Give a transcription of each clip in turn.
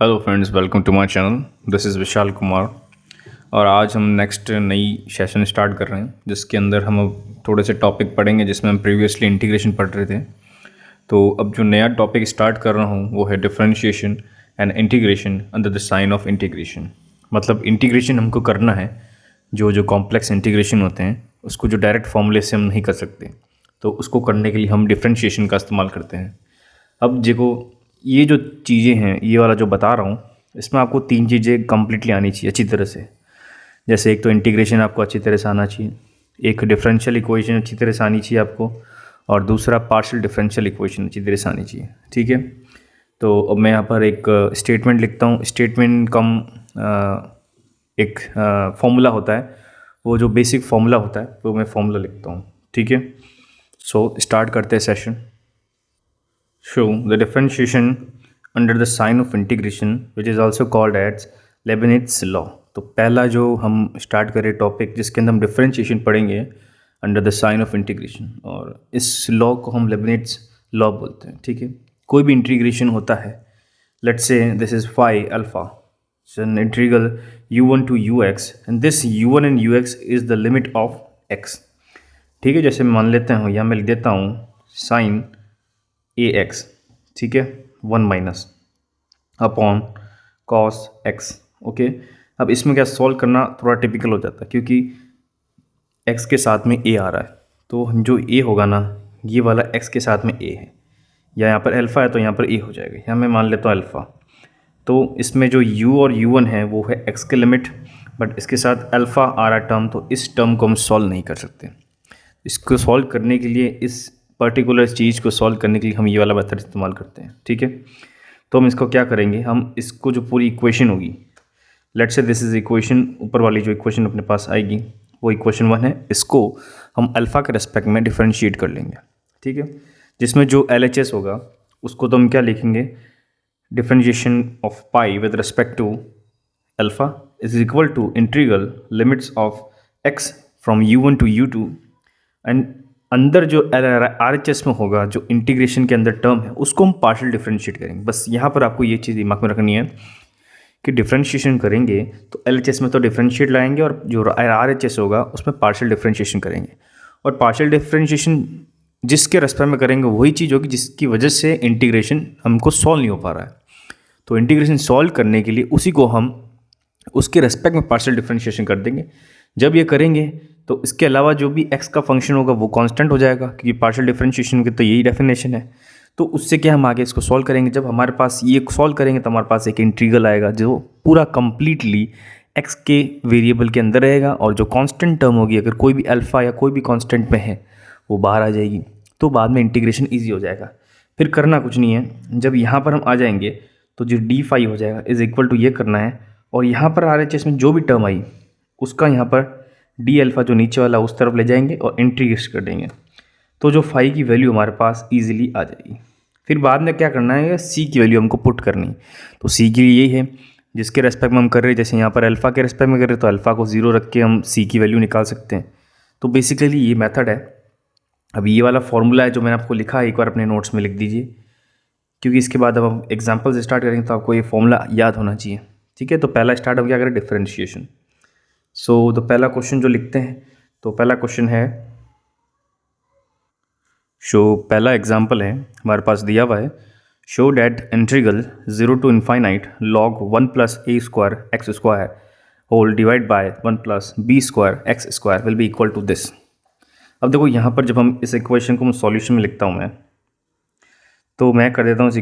Hello friends, welcome to my channel. This is Vishal Kumar. और आज हम नेक्स्ट नई सेशन स्टार्ट कर रहे हैं जिसके अंदर हम अब थोड़े से टॉपिक पढ़ेंगे जिसमें हम प्रीवियसली इंटीग्रेशन पढ़ रहे थे। तो अब जो नया टॉपिक स्टार्ट कर रहा हूँ वो है differentiation and integration under the sign of integration. मतलब इंटीग्रेशन हमको करना है, जो जो कॉम्प्लेक्स इंटीग्रेशन होते हैं उसको जो डायरेक्ट फॉर्मूले से हम नहीं कर सकते, तो उसको करने के लिए हम डिफरेंशिएशन का इस्तेमाल करते हैं। अब देखो, ये जो चीज़ें हैं, ये वाला जो बता रहा हूँ, इसमें आपको तीन चीज़ें कंप्लीटली आनी चाहिए अच्छी तरह से। जैसे एक तो इंटीग्रेशन आपको अच्छी तरह से आना चाहिए, एक डिफरेंशियल इक्वेशन अच्छी तरह से आनी चाहिए आपको, और दूसरा पार्शियल डिफरेंशियल इक्वेशन अच्छी तरह से आनी चाहिए। ठीक है, तो अब मैं यहाँ पर एक स्टेटमेंट लिखता हूँ। स्टेटमेंट कम एक फॉर्मूला होता है, वो जो बेसिक फॉर्मूला होता है वो मैं फॉर्मूला लिखता हूँ। ठीक है, सो स्टार्ट करते हैं session. Show the differentiation under the sign of integration which is also called as Leibniz law। तो पहला जो हम स्टार्ट करें टॉपिक जिसके अंदर हम डिफरेंशिएशन पढ़ेंगे under the sign of integration, और इस लॉ को हम लेबनिट्ज लॉ बोलते हैं। ठीक है, कोई भी इंटीग्रेशन होता है, let's say this is phi alpha, an integral u1 to ux and this u1 and ux is the limit of x। ठीक है, जैसे मान लेते हैं या मैं लिख देता हूँ साइन ए एक्स, ठीक है, one minus upon cos x. Okay, अब इसमें क्या सॉल्व करना थोड़ा टिपिकल हो जाता है क्योंकि एक्स के साथ में ए आ रहा है, तो जो ए होगा ना, ये वाला एक्स के साथ में ए है, या यहाँ पर अल्फ़ा है तो यहाँ पर ए हो जाएगा। यहाँ मैं मान लेता हूँ अल्फ़ा, तो इसमें जो u और u1 है वो है x के लिमिट, बट इसके साथ अल्फ़ा आ रहा टर्म, तो इस टर्म को हम सॉल्व नहीं कर सकते। इसको सॉल्व करने के लिए, इस पर्टिकुलर चीज़ को सॉल्व करने के लिए हम ये वाला मेथड इस्तेमाल करते हैं। ठीक है, तो हम इसको क्या करेंगे, हम इसको जो पूरी इक्वेशन होगी, let's say this is equation, ऊपर वाली जो इक्वेशन अपने पास आएगी वो इक्वेशन 1 है, इसको हम अल्फ़ा के रेस्पेक्ट में डिफरेंशिएट कर लेंगे। ठीक है, जिसमें जो LHS होगा उसको तो हम क्या लिखेंगे, differentiation of pi with respect to alpha is equal to integral limits of x from u1 to u2, and अंदर जो RHS में होगा, जो इंटीग्रेशन के अंदर टर्म है, उसको हम पार्शियल डिफरेंशिएट करेंगे। बस यहाँ पर आपको ये चीज़ दिमाग में रखनी है कि डिफरेंशिएशन करेंगे तो LHS में तो डिफरेंशिएट लाएंगे, और जो RHS होगा उसमें पार्शियल डिफरेंशिएशन करेंगे। और पार्शियल डिफरेंशिएशन जिसके रेस्पेक्ट में करेंगे वही चीज़ होगी जिसकी वजह से इंटीग्रेशन हमको सॉल्व नहीं हो पा रहा है। तो इंटीग्रेशन सॉल्व करने के लिए उसी को हम उसके रेस्पेक्ट में पार्शियल डिफरेंशिएशन कर देंगे। जब ये करेंगे तो इसके अलावा जो भी x का फंक्शन होगा वो कांस्टेंट हो जाएगा, क्योंकि पार्शियल डिफरेंशिएशन की तो यही डेफिनेशन है। तो उससे क्या, हम आगे इसको सॉल्व करेंगे। जब हमारे पास ये सॉल्व करेंगे तो हमारे पास एक इंटीग्रल आएगा जो पूरा कंप्लीटली x के वेरिएबल के अंदर रहेगा, और जो कांस्टेंट टर्म होगी, अगर कोई भी अल्फ़ा या कोई भी कांस्टेंट में है, वो बाहर आ जाएगी। तो बाद में इंटीग्रेशन ईजी हो जाएगा। फिर करना कुछ नहीं है, जब यहाँ पर हम आ जाएंगे तो जो डी फाई हो जाएगा इज इक्वल टू ये करना है, और यहाँ पर RHS में जो भी टर्म आई उसका यहाँ पर डी अल्फ़ा जो नीचे वाला उस तरफ ले जाएंगे और इंटीग्रेट कर देंगे, तो जो फाई की वैल्यू हमारे पास ईजिली आ जाएगी। फिर बाद में क्या करना है, सी की वैल्यू हमको पुट करनी। तो सी की यही है जिसके रेस्पेक्ट में हम कर रहे हैं। जैसे यहाँ पर अल्फ़ा के रेस्पेक्ट में कर रहे हैं तो अल्फ़ा को 0 रख के हम सी की वैल्यू निकाल सकते हैं। तो बेसिकली ये मेथड है। अब ये वाला फॉर्मूला है जो मैंने आपको लिखा है, एक बार अपने नोट्स में लिख दीजिए, क्योंकि इसके बाद अब हम एग्जाम्पल से स्टार्ट करेंगे तो आपको ये फॉर्मूला याद होना चाहिए। ठीक है, तो पहला स्टार्ट हम क्या करें, डिफरेंशिएशन। तो पहला क्वेश्चन जो लिखते हैं, तो पहला क्वेश्चन है, पहला एग्जाम्पल है हमारे पास दिया हुआ है, show that integral 0 to infinite log 1 plus A square x square whole divide by 1 plus B square x square will be equal to this. अब देखो यहाँ पर जब हम इस इक्वेशन को सॉल्यूशन में लिखता हूँ मैं, तो मैं कर देता हूँ इस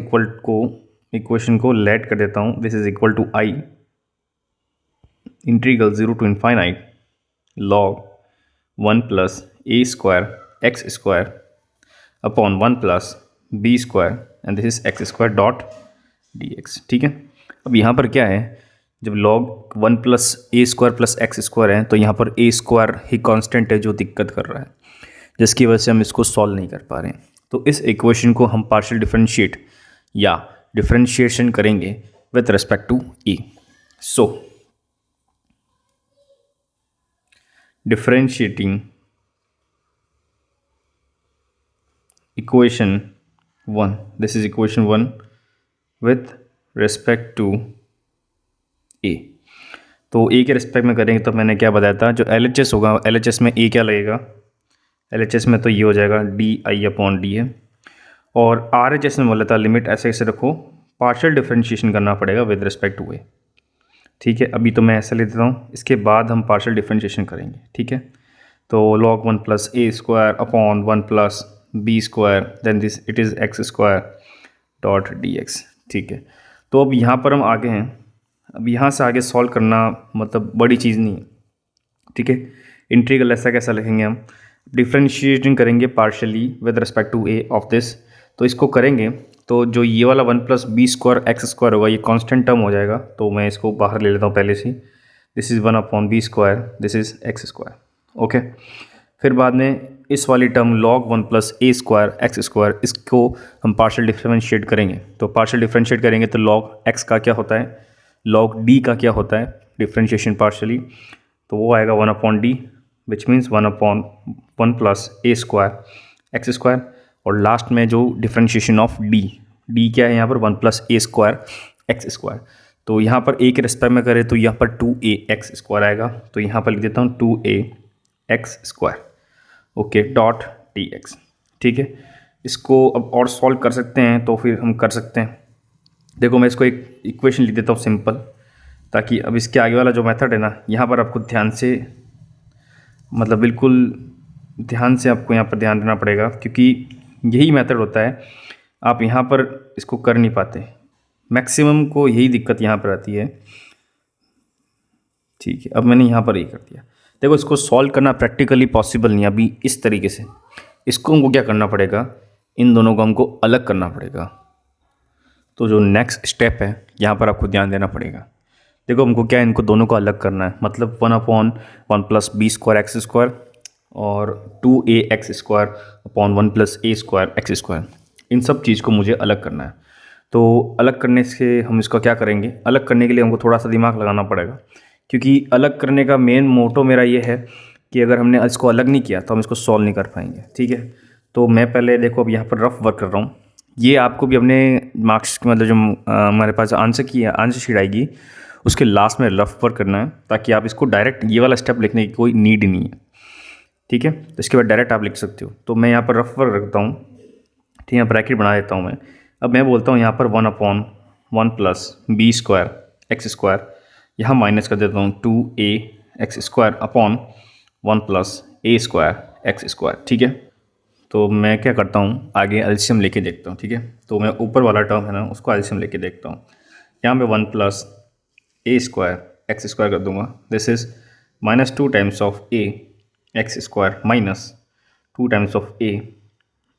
इक्वेशन को लेट कर देता हूँ, this is equal to I integral 0 to infinite log 1 plus A square x square upon 1 plus B square and this is x square dot D x. ठीक है, अब यहाँ पर क्या है, जब लॉग 1 प्लस ए स्क्वायर प्लस एक्स स्क्वायर है तो यहाँ पर ए स्क्वायर ही कांस्टेंट है जो दिक्कत कर रहा है, जिसकी वजह से हम इसको सॉल्व नहीं कर पा रहे हैं। तो इस इक्वेशन को हम पार्शियल डिफरेंशिएट या डिफरेंशिएशन करेंगे with respect to A. So differentiating equation 1, this is equation 1 with respect to A. तो ए के रिस्पेक्ट में करेंगे तो मैंने क्या बताया था, जो LHS होगा LHS में ए क्या लगेगा, LHS में तो ये हो जाएगा DI/डी है। और RHS में बोला था लिमिट ऐसे ऐसे रखो, पार्शियल डिफरेंशिएशन करना पड़ेगा विद रिस्पेक्ट टू ए। ठीक है, अभी तो मैं ऐसा ले देता हूँ, इसके बाद हम पार्शियल डिफरेंशिएशन करेंगे। ठीक है, तो log 1 plus A square upon 1 plus B square then this it is x square dot D x. ठीक है, तो अब यहाँ पर हम आगे हैं, अब यहाँ से आगे सॉल्व करना मतलब बड़ी चीज़ नहीं है। ठीक है, इंटीग्रल ऐसा कैसा लिखेंगे हम, डिफरेंशिएटिंग करेंगे partially with respect to a of this. तो इसको करेंगे तो जो ये वाला 1 plus B square x square होगा ये कांस्टेंट टर्म हो जाएगा, तो मैं इसको बाहर ले लेता हूँ पहले से। This is 1 upon b square, this is x square. Okay, फिर बाद में इस वाली टर्म log 1 प्लस ए स्क्वायर एक्स स्क्वायर, इसको हम पार्शियल डिफरेंशिएट करेंगे। तो पार्शियल डिफरेंशिएट करेंगे तो log x का क्या होता है, log d का क्या होता है, डिफरेंशिएशन पार्शियली, तो वो आएगा 1 upon D which means 1 upon 1 plus A square x square. और लास्ट में जो डिफरेंशिएशन ऑफ डी क्या है यहाँ पर 1 प्लस ए स्क्वायर एक्स स्क्वायर। तो यहाँ पर ए के रिस्पेक्ट में करें तो यहाँ पर 2a एक्स स्क्वायर आएगा, तो यहाँ पर लिख देता हूँ 2a X square. Okay, dot D x. ठीक है, इसको अब और सॉल्व कर सकते हैं तो फिर हम कर सकते हैं। देखो मैं इसको एक इक्वेशन लिख देता हूँ सिंपल, ताकि अब इसके आगे वाला जो मेथड है ना, यहाँ पर आपको ध्यान से मतलब बिल्कुल ध्यान से आपको यहाँ पर ध्यान देना पड़ेगा, क्योंकि यही मेथड होता है, आप यहाँ पर इसको कर नहीं पाते, मैक्सिमम को यही दिक्कत यहाँ पर आती है। ठीक है, अब मैंने यहाँ पर ये कर दिया। देखो इसको सॉल्व करना प्रैक्टिकली पॉसिबल नहीं अभी इस तरीके से, इसको हमको क्या करना पड़ेगा, इन दोनों को हमको अलग करना पड़ेगा। तो जो नेक्स्ट स्टेप है यहाँ पर आपको ध्यान देना पड़ेगा। देखो हमको क्या है, इनको दोनों को अलग करना है, मतलब 1 upon 1 plus B square x square और 2a X square upon 1 plus ए स्क्वायर एक्स स्क्वायर, इन सब चीज़ को मुझे अलग करना है। तो अलग करने से हम इसको क्या करेंगे, अलग करने के लिए हमको थोड़ा सा दिमाग लगाना पड़ेगा, क्योंकि अलग करने का मेन मोटो मेरा ये है कि अगर हमने इसको अलग नहीं किया तो हम इसको सॉल्व नहीं कर पाएंगे। ठीक है, तो मैं पहले देखो अब यहाँ पर रफ वर्क कर रहा हूँ, ये आपको भी अपने मार्क्स मतलब जो हमारे पास आंसर शीट आएगी उसके लास्ट में रफ वर्क करना है, ताकि आप इसको डायरेक्ट ये वाला स्टेप लिखने की कोई नीड नहीं है। ठीक है, तो इसके बाद डायरेक्ट आप लिख सकते हो। तो मैं यहाँ पर रफ वर्क रखता हूँ, ठीक है, ब्रैकेट बना देता हूँ मैं। अब मैं बोलता हूँ यहाँ पर 1 upon 1 plus B square x square, यहाँ माइनस कर देता हूँ 2a X square upon 1 plus ए स्क्वायर एक्स स्क्वायर। ठीक है, तो मैं क्या करता हूँ आगे एलसीएम लेके देखता हूँ। ठीक है, तो मैं ऊपर वाला टर्म है ना उसको एलसीएम लेके देखता हूँ। यहाँ पे 1 प्लस ए स्क्वायर एक्स स्क्वायर कर दूंगा, this is minus 2 times of a x square minus 2 times of a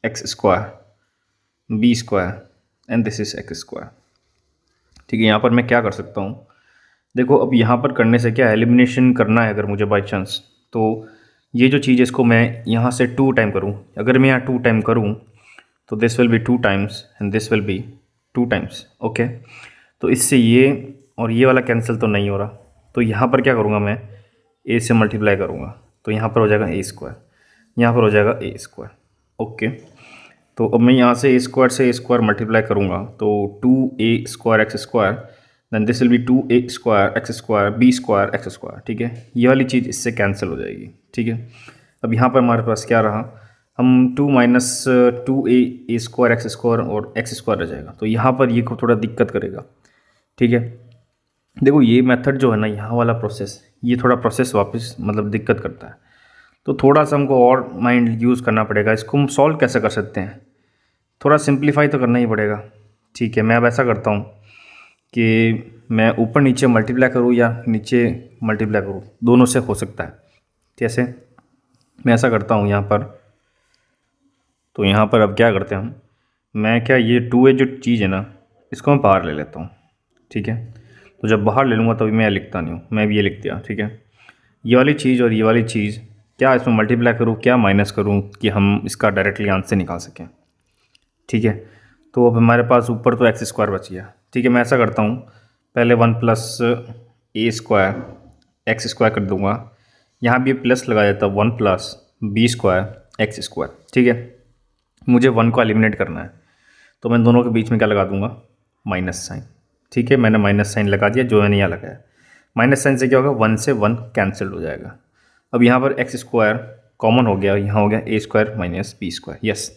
x square b square and this is x square. ठीक है, यहाँ पर मैं क्या कर सकता हूँ, देखो अब यहाँ पर करने से क्या एलिमिनेशन करना है अगर मुझे बाई चांस, तो ये जो चीज़ है इसको मैं यहाँ से 2 टाइम करूँ, अगर मैं यहाँ 2 टाइम करूँ तो this will B 2 times and this will B 2 times. Okay, तो इससे ये और ये वाला कैंसिल तो नहीं हो रहा, तो यहाँ पर क्या करूँगा मैं ए से मल्टीप्लाई करूँगा, तो यहाँ पर हो जाएगा ए स्क्वायर, यहाँ पर हो जाएगा ए स्क्वायर। ओके, तो अब मैं यहाँ से ए स्क्वायर मल्टीप्लाई करूँगा तो 2a square x square then this will be 2a square x square b square x square. ठीक है, ये वाली चीज़ इससे कैंसिल हो जाएगी। ठीक है, अब यहाँ पर हमारे पास क्या रहा, हम 2 minus 2a square x square और एक्स स्क्वायर रह जाएगा, तो यहाँ पर ये को थोड़ा दिक्कत करेगा। ठीक है, देखो ये मेथड जो है ना, यहाँ वाला प्रोसेस, ये थोड़ा प्रोसेस वापस मतलब दिक्कत करता है, तो थोड़ा सा हमको और माइंड यूज़ करना पड़ेगा। इसको हम सॉल्व कैसे कर सकते हैं, थोड़ा सिंप्लीफाई तो करना ही पड़ेगा। ठीक है, मैं अब ऐसा करता हूँ कि मैं ऊपर नीचे मल्टीप्लाई करूँ या नीचे मल्टीप्लाई करूँ, दोनों से हो सकता है। कैसे, मैं ऐसा करता हूँ यहाँ पर, तो यहाँ पर अब क्या करते हैं हम, मैं क्या ये 2a जो चीज़ है ना इसको मैं बाहर ले लेता हूँ। ठीक है, तो जब बाहर ले लूँगा तभी मैं लिखता नहीं हूँ, मैं भी ये लिख दिया। ठीक है, ये वाली चीज़ और ये वाली चीज़ क्या इसमें मल्टीप्लाई करूँ क्या माइनस करूँ कि हम इसका डायरेक्टली आंसर निकाल सकें। ठीक है, तो अब हमारे पास ऊपर तो एक्स स्क्वायर बच गया। ठीक है, मैं ऐसा करता हूँ पहले 1 प्लस ए स्क्वायर एक्स स्क्वायर कर दूँगा, यहाँ भी प्लस लगा देता हूँ 1 plus B square x square. ठीक है, मुझे 1 को एलिमिनेट करना है, तो मैं दोनों के बीच में क्या लगा दूँगा, माइनस साइन। ठीक है, मैंने माइनस साइन लगा दिया जो मैंने यहाँ लगाया। माइनस साइन से क्या होगा, 1 से 1 कैंसिल हो जाएगा। अब यहाँ पर एक्स स्क्वायर कॉमन हो गया, यहाँ हो गया A square minus B square. Yes,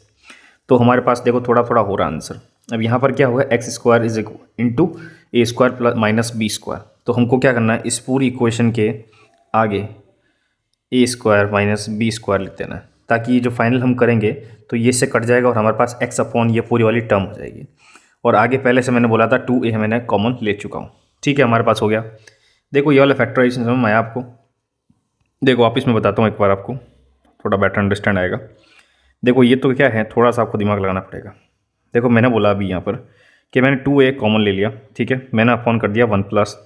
तो हमारे पास देखो थोड़ा थोड़ा हो रहा आंसर। अब यहाँ पर क्या होगा, x square is into a square plus minus B square. तो हमको क्या करना है, इस पूरी इक्वेशन के आगे ए स्क्वायर माइनस बी स्क्वायर लिख देना है, ताकि ये जो फाइनल हम करेंगे तो ये से कट जाएगा और हमारे पास एक्स अपॉन ये पूरी वाली टर्म हो जाएगी। और आगे पहले से मैंने बोला था 2a मैंने कॉमन ले चुका हूँ। ठीक है, हमारे पास हो गया। देखो ये वाला फैक्टराइजेशन समझ में आया आपको? देखो वापस मैं बताता हूँ एक बार, आपको थोड़ा बेटर अंडरस्टैंड आएगा। देखो ये तो क्या है, थोड़ा सा आपको दिमाग लगाना पड़ेगा। देखो मैंने बोला अभी यहाँ पर कि मैंने 2a कॉमन ले लिया, ठीक है, मैंने अपॉन कर दिया 1 प्लस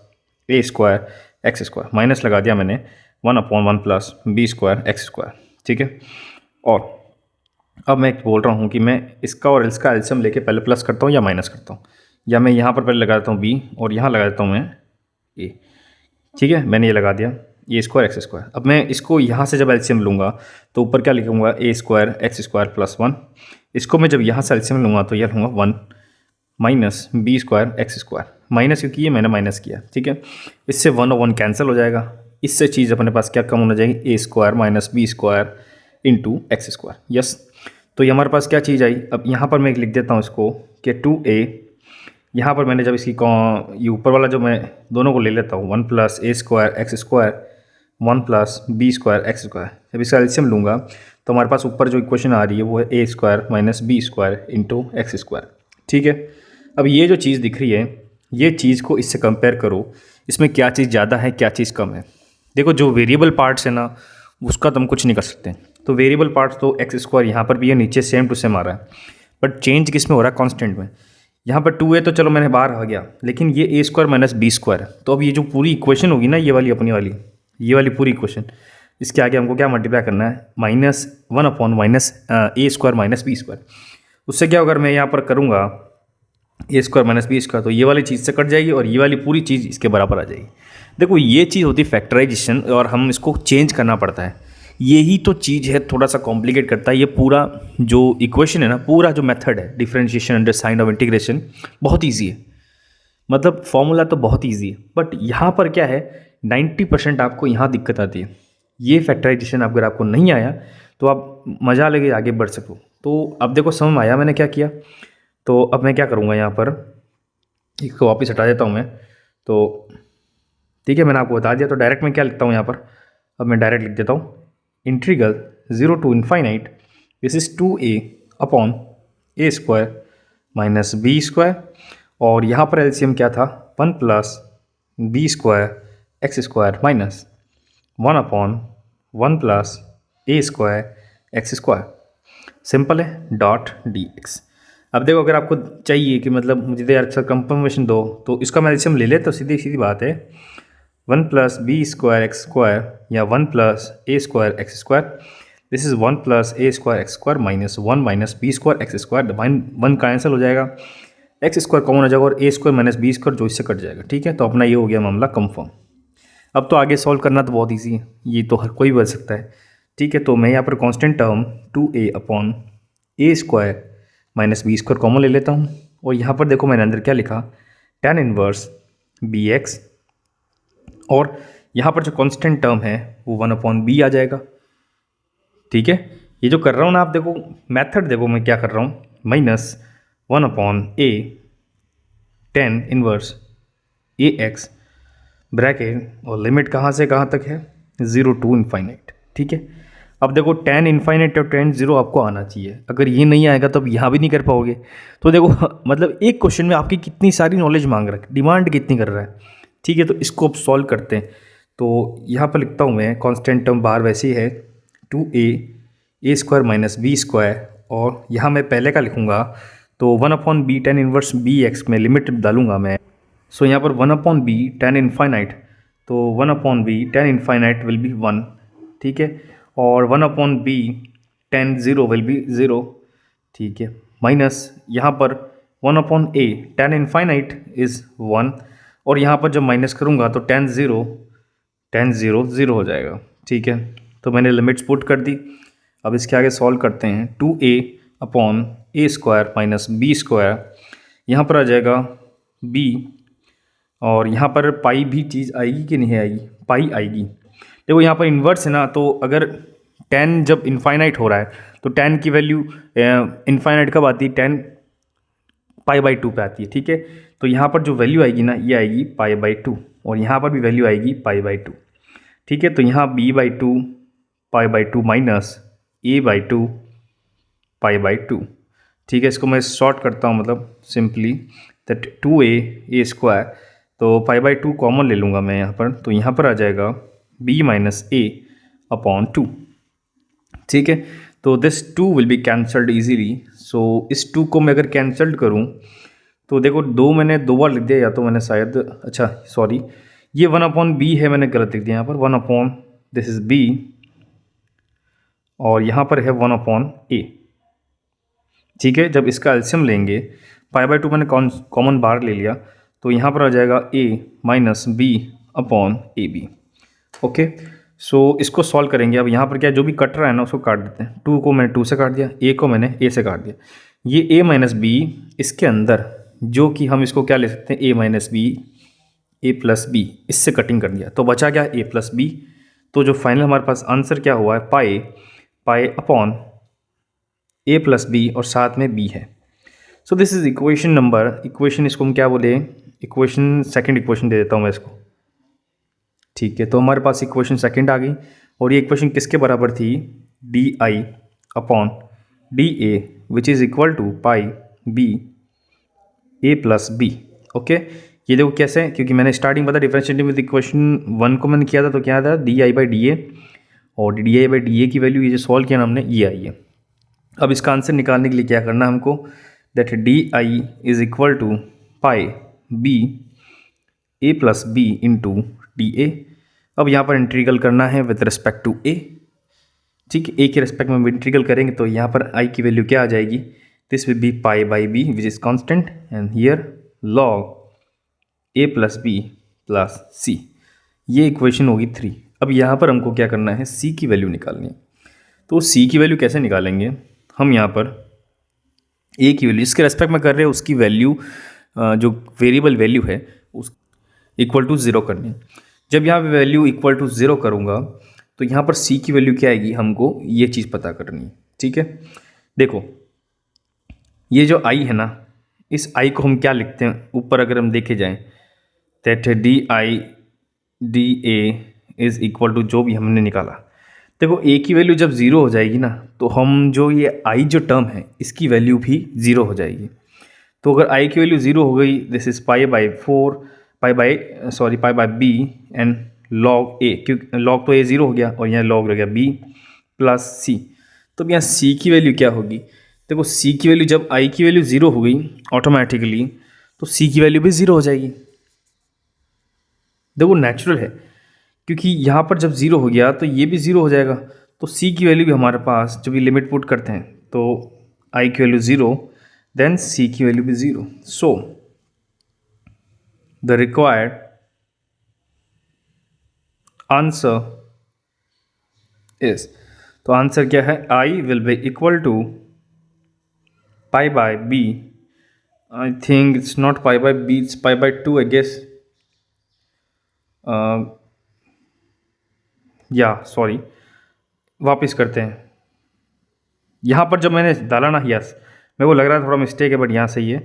ए स्क्वायर एक्स स्क्वायर, माइनस लगा दिया मैंने 1 upon 1 plus B square x square. ठीक है, और अब मैं बोल रहा हूँ कि मैं इसका और इसका एलसीएम लेके पहले प्लस करता हूँ या माइनस करता हूँ, या मैं यहाँ पर पहले लगा देता हूँ बी और यहाँ लगा देता हूँ मैं ए। ठीक है, मैंने ये लगा दिया ए स्क्वायर एक्स स्क्वायर। अब मैं इसको यहाँ से जब एलसीएम लूँगा तो ऊपर क्या लिखूँगा, ए स्क्वायर एक्स स्क्वायर प्लस 1। इसको मैं जब यहाँ से एलसीएम लूँगा तो यह लूँगा 1 minus B square x square, minus क्योंकि ये मैंने माइनस किया। ठीक है, इससे 1 और 1 कैंसिल हो जाएगा, इससे चीज़ अपने पास क्या कम होना जाएगी, A square minus B square into X square. Yes, तो ये हमारे पास क्या चीज़ आई। अब यहाँ पर मैं लिख देता हूँ इसको कि 2a, यहाँ पर मैंने जब इसकी ये ऊपर वाला जो मैं दोनों को ले लेता हूँ 1 प्लस ए square x square 1 plus B square x square, जब इसका एलसीएम लूँगा तो हमारे पास ऊपर जो इक्वेशन आ रही है वो है A square minus B square into X square. ठीक है, अब ये जो चीज़ दिख रही है, ये चीज़ को इससे कंपेयर करो, इसमें क्या चीज़ ज़्यादा है क्या चीज़ कम है। देखो जो वेरिएबल पार्ट्स है ना, उसका तो हम कुछ नहीं कर सकते। तो वेरिएबल पार्ट्स तो एक्स स्क्वायर यहाँ पर भी है, नीचे सेम टू सेम आ रहा है, बट चेंज किस में हो रहा है, कांस्टेंट में। यहाँ पर 2a तो चलो मैंने बाहर आ गया, लेकिन ये ए स्क्वायर माइनस बी स्क्वायर है। तो अब ये जो पूरी इक्वेशन होगी ना, ये वाली अपनी वाली, ये वाली पूरी इक्वेशन, इसके आगे हमको क्या मल्टीप्लाई करना है, माइनस 1 अपॉन माइनस ए स्क्वायर माइनस बी स्क्वायर। उससे क्या होगा, अगर मैं यहाँ पर करूँगा ए स्क्वायर माइनस बी स्क्वायर तो ये वाली चीज़ से कट जाएगी और ये वाली पूरी चीज़ इसके बराबर आ जाएगी। देखो ये चीज़ होती है फैक्टराइजेशन, और हम इसको चेंज करना पड़ता है। यही तो चीज़ है, थोड़ा सा कॉम्प्लिकेट करता है। ये पूरा जो इक्वेशन है ना, पूरा जो मेथड है differentiation under sign of integration, बहुत ईजी है। मतलब फॉर्मूला तो बहुत ईजी है, बट यहाँ पर क्या है, 90% आपको यहाँ दिक्कत आती है। ये फैक्टराइजेशन अगर आपको नहीं आया तो आप मज़ा लेके आगे बढ़ सको। तो अब देखो समझ में आया मैंने क्या किया। तो अब मैं क्या करूँगा, यहाँ पर इसको वापस हटा देता हूँ मैं। तो ठीक है, मैंने आपको बता दिया। तो डायरेक्ट मैं क्या लिखता हूँ यहाँ पर, अब मैं डायरेक्ट लिख देता हूँ integral 0 to infinite this is 2a upon A square minus B square, और यहाँ पर एलसीएम क्या था, 1 plus B square x square minus 1 upon 1 plus ए स्क्वायर एक्स स्क्वायर। सिंपल है, डॉट डी एक्स। अब देखो अगर आपको चाहिए कि मतलब मुझे तो यार कंफर्मेशन दो, तो इसका मैं एलसीएम ले ले, तो सीधी सीधी बात है 1 plus B square x square या 1 plus A square x square, this is 1 plus A square x square minus 1 minus B square x square. 1 cancel हो जाएगा, एक्स स्क्वायर कॉमन हो जाएगा और a square minus B square जो इससे cut जाएगा। ठीक है, तो अपना ये हो गया मामला कंफर्म। अब तो आगे सॉल्व करना तो बहुत ईजी है, ये तो हर कोई बन सकता है। ठीक है, तो मैं यहाँ पर constant term 2a upon A square minus B square common ले लेता हूँ, और यहाँ पर देखो मैंने अंदर क्या लिखा, tan इनवर्स बी एक्स, और यहाँ पर जो कांस्टेंट टर्म है वो 1 अपॉन बी आ जाएगा। ठीक है, ये जो कर रहा हूँ ना आप, देखो मेथड देखो मैं क्या कर रहा हूँ, minus 1 upon a tan inverse A x bracket, और लिमिट कहाँ से कहाँ तक है, 0 टू इनफाइनाइट। ठीक है, अब देखो tan इनफाइनाइट और tan 0 आपको आना चाहिए। अगर ये नहीं आएगा तो अब यहाँ भी नहीं कर पाओगे। तो देखो मतलब एक क्वेश्चन में आपकी कितनी सारी नॉलेज मांग रहा है, डिमांड कितनी कर रहा है। ठीक है, तो इसको अब सॉल्व करते हैं। तो यहाँ पर लिखता हूँ मैं, कांस्टेंट टर्म बाहर वैसी है 2a a square minus B square, और यहाँ मैं पहले का लिखूँगा तो 1 upon b tan inverse b x में लिमिट डालूंगा मैं। सो यहाँ पर 1 अपॉन बी tan इनफाइनाइट, तो 1 upon b tan infinite will be 1। ठीक है, और 1 upon b tan 0 will be 0। ठीक है, माइनस यहाँ पर 1 upon a tan infinite is 1, और यहाँ पर जब माइनस करूँगा तो tan 0 0 हो जाएगा। ठीक है, तो मैंने लिमिट्स पुट कर दी। अब इसके आगे सॉल्व करते हैं, 2a upon A square minus B square, यहाँ पर आ जाएगा b और यहाँ पर पाई भी चीज़ आएगी कि नहीं आएगी, पाई आएगी। देखो यहाँ पर इन्वर्स है ना, तो अगर tan जब इनफाइनाइट हो रहा है तो tan की वैल्यू इनफाइनाइट कब आती है, tan π/2 पे आती है, ठीक है। तो यहाँ पर जो वैल्यू आएगी ना, ये आएगी π/2, और यहाँ पर भी वैल्यू आएगी π/2, ठीक है। तो यहाँ b/2 π/2 माइनस a/2 π/2, ठीक है। इसको मैं शॉर्ट करता हूँ, मतलब सिंपली दैट 2a² तो π/2 कॉमन ले लूँगा मैं यहाँ पर, तो यहाँ पर आ जाएगा b-a/2, ठीक है। तो this 2 will be cancelled easily. So इस 2 को मैं अगर कैंसल्ड करूँ तो देखो, मैंने 2 बार लिख दिया, या तो मैंने शायद, अच्छा सॉरी, ये 1/b है, मैंने गलत लिख दिया यहाँ पर, 1/ दिस इज़ b, और यहाँ पर है 1/a, ठीक है। जब इसका एलसीएम लेंगे, π/2 मैंने कॉमन बाहर ले लिया, तो यहाँ पर आ जाएगा a माइनस b/ab। ओके, सो इसको सॉल्व करेंगे। अब यहाँ पर क्या, जो भी कट रहा है ना उसको काट देते हैं। 2 को मैंने 2 से काट दिया, a को मैंने a से काट दिया। ये a माइनस b इसके अंदर, जो कि हम इसको क्या ले सकते हैं, a minus b, a plus b, इससे कटिंग कर दिया, तो बचा क्या, a प्लस b। तो जो फाइनल हमारे पास आंसर क्या हुआ है, पाई a प्लस b, और साथ में b है। So this is equation number, equation इसको हम क्या बोले, इक्वेशन सेकंड इक्वेशन दे देता हूँ मैं इसको, ठीक है। तो हमारे पास इक्वेशन सेकंड आ गई, और ये इक्वेशन किसके बराबर थी, di/da which is equal to pi b a plus b। Okay, ये देखो कैसे, क्योंकि मैंने स्टार्टिंग पता डिफरेंशिएटिंग विद इक्वेशन 1 को मैंने किया था, तो क्या था, di/da, और di/da की वैल्यू ये जो सॉल्व किया ना हमने, ये आई है। अब इसका आंसर निकालने के लिए क्या करना है हमको, that di is equal to pi b a plus b into da। अब यहाँ पर इंटीग्रल करना है विद रिस्पेक्ट टू a, ठीक है। a के रिस्पेक्ट में इंटीग्रल करेंगे तो यहाँ पर i की वैल्यू क्या आ जाएगी, this will B π/b which is constant, and here log a plus b plus c। ये इक्वेशन होगी 3। अब यहाँ पर हमको क्या करना है, c की वैल्यू निकालनी है। तो c की वैल्यू कैसे निकालेंगे, हम यहाँ पर a की वैल्यू जिसके रेस्पेक्ट में कर रहे हैं उसकी वैल्यू, जो वेरिएबल वैल्यू है उस इक्वल टू 0 करनी है। जब यहाँ पे वैल्यू इक्वल टू 0 करूँगा तो यहाँ पर c की वैल्यू क्या आएगी, हमको ये चीज़ पता करनी है, ठीक है। देखो ये जो i है ना, इस i को हम क्या लिखते हैं, ऊपर अगर हम देखे जाएं, that di/da is equal to जो भी हमने निकाला। देखो a की वैल्यू जब 0 हो जाएगी ना, तो हम जो ये i जो टर्म है इसकी वैल्यू भी 0 हो जाएगी। तो अगर i की वैल्यू 0 हो गई, this is π/b and log a, क्योंकि log तो a 0 हो गया, और यहाँ log रह गया b प्लस c। तो अब यहाँ c की वैल्यू क्या होगी, देखो c की वैल्यू जब i की वैल्यू 0 हो गई ऑटोमेटिकली, तो c की वैल्यू भी 0 हो जाएगी। देखो नेचुरल है, क्योंकि यहाँ पर जब 0 हो गया तो ये भी 0 हो जाएगा, तो c की वैल्यू भी हमारे पास, जब ये लिमिट पुट करते हैं तो i की वैल्यू 0, देन c की वैल्यू भी 0। So the required answer is, तो आंसर क्या है, i will be equal to π/b, I think it's not π/b, it's π/2 I guess, या सॉरी, वापस करते हैं। यहाँ पर जब मैंने डाला ना, यस मेरे को लग रहा है थोड़ा मिस्टेक है, बट यहाँ सही है।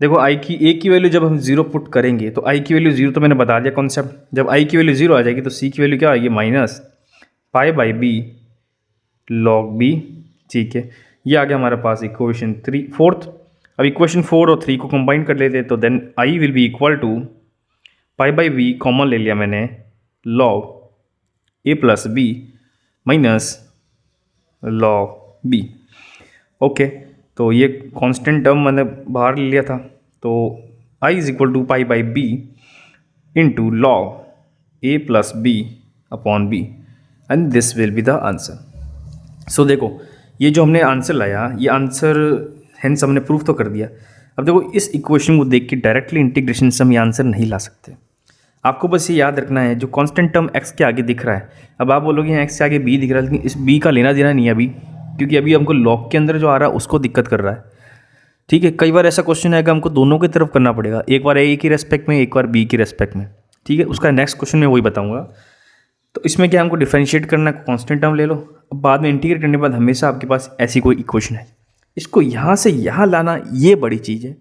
देखो a की वैल्यू जब हम 0 पुट करेंगे, तो i की वैल्यू 0 तो मैंने बता दिया कॉन्सेप्ट, जब i की वैल्यू 0 आ जाएगी तो c की वैल्यू क्या आएगी, माइनस π/b log b, ठीक है। ये आ गया हमारे पास इक्वेशन 4। अब इक्वेशन 4 और 3 को कंबाइन कर लेते हैं, तो then i will be equal to π/b common ले लिया मैंने, log a plus b minus log b। Okay, तो ये कांस्टेंट टर्म मैंने बाहर ले लिया था, तो i is equal to π/b into log a plus b upon b, and this will be the answer. So देखो ये जो हमने आंसर लाया, ये आंसर हेंस हमने प्रूफ तो कर दिया। अब देखो इस इक्वेशन को देख के डायरेक्टली इंटीग्रेशन से हम ये आंसर नहीं ला सकते। आपको बस ये याद रखना है, जो कांस्टेंट टर्म x के आगे दिख रहा है, अब आप बोलोगे यहाँ x के आगे b दिख रहा है, लेकिन इस b का लेना देना नहीं है अभी, क्योंकि अभी हमको log के अंदर जो आ रहा है उसको दिक्कत कर रहा है। ठीक है, कई बार ऐसा क्वेश्चन आएगा हमको दोनों की तरफ करना पड़ेगा, एक बार ए की रेस्पेक्ट में, एक बार बी की रेस्पेक्ट में। ठीक है, उसका नेक्स्ट क्वेश्चन मैं वही बताऊंगा। तो इसमें क्या हमको डिफरेंशिएट करना है, कांस्टेंट टर्म ले लो। अब बाद में इंटीग्रेट करने के बाद हमेशा आपके पास ऐसी कोई इक्वेशन है, इसको यहाँ से यहाँ लाना ये बड़ी चीज़ है,